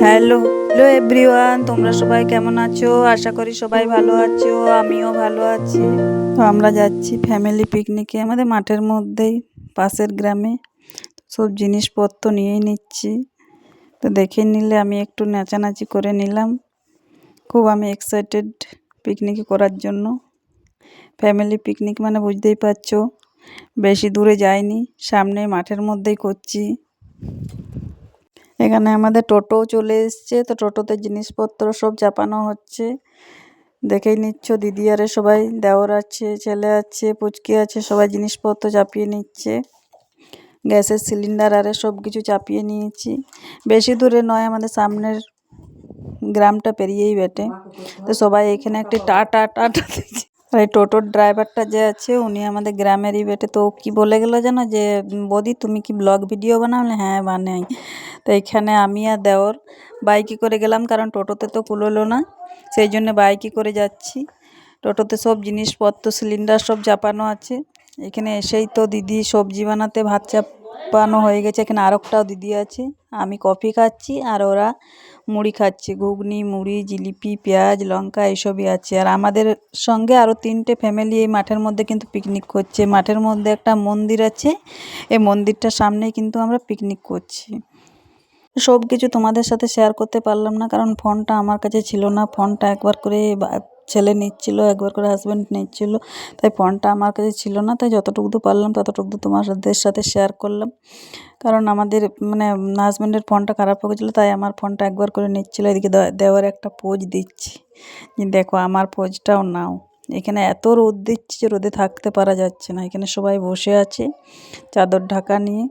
Hello hello everyone, তোমরা সবাই কেমন আছো? আশা করি সবাই ভালো আছো, আমিও ভালো আছি। তো আমরা যাচ্ছি ফ্যামিলি পিকনিকে আমাদের মাঠের মধ্যেই, পাশের গ্রামে। সব জিনিসপত্র নিয়েই নিচ্ছি। তো দেখে নিলে আমি একটু নাচানাচি করে নিলাম। খুব আমি এক্সাইটেড পিকনিকে করার জন্য। ফ্যামিলি পিকনিক মানে বুঝতেই পারছো, বেশি দূরে যাইনি, সামনে মাঠের মধ্যেই করছি। এখানে আমাদের টোটোও চলে এসছে, তো টোটোতে জিনিসপত্র সব চাপানো হচ্ছে। দেখেই নিচ্ছ, দিদি আরে সবাই, দেওর আছে, ছেলে আছে, পুচকি আছে, সবাই জিনিসপত্র চাপিয়ে নিচ্ছে। গ্যাসের সিলিন্ডার আরে সব কিছু চাপিয়ে নিয়েছি। বেশি দূরে নয়, আমাদের সামনের গ্রামটা পেরিয়েই বেটে। তো সবাই এখানে একটি টাটা টাটা দিচ্ছে। আর এই টোটোর ড্রাইভারটা যে আছে, উনি আমাদের গ্রামেরই বেটে। তো কি বলে গেল জানো, যে বৌদি তুমি কি ব্লগ ভিডিও বানালে? হ্যাঁ বানাই। তো এখানে আমি আর দেওর বাইকে করে গেলাম, কারণ টোটোতে তো কুলোলো না, সেই জন্য বাইকে করে যাচ্ছি। টোটোতে সব জিনিসপত্র সিলিন্ডার সব চাপানো আছে। এখানে এসেই তো দিদি সবজি বানাতে, ভাত চাপানো হয়ে গেছে। এখানে আরেকটাও দিদি আছে। আমি কফি খাচ্ছি আর ওরা মুড়ি খাচ্ছে, ঘুগনি, মুড়ি, জিলিপি, পেঁয়াজ, লঙ্কা এইসবই আছে। আর আমাদের সঙ্গে আরও 3টে ফ্যামিলি এই মাঠের মধ্যে কিন্তু পিকনিক করছে। মাঠের মধ্যে একটা মন্দির আছে, এই মন্দিরটার সামনেই কিন্তু আমরা পিকনিক করছি। সব কিছু তোমাদের সাথে শেয়ার করতে পারলাম না, কারণ ফোনটা আমার কাছে ছিল না। ফোনটা একবার করে ছেলে নিচ্ছিল, একবার করে হাজব্যান্ড নিচ্ছিল, তাই ফোনটা আমার কাছে ছিল না। তাই যতটুকু পারলাম ততটুকু তোমাদের সাথে শেয়ার করলাম। কারণ আমাদের মানে হাজব্যান্ডের ফোনটা খারাপ হয়ে গেছিলো, তাই আমার ফোনটা একবার করে নিচ্ছিল। এদিকে দেওয়ার একটা পোজ দিচ্ছি, যে দেখো আমার পোজটাও নাও। এখানে এত রোদ দিচ্ছে যে রোদে থাকতে পারা যাচ্ছে না। এখানে সবাই বসে আছে চাদর ঢাকা নিয়ে।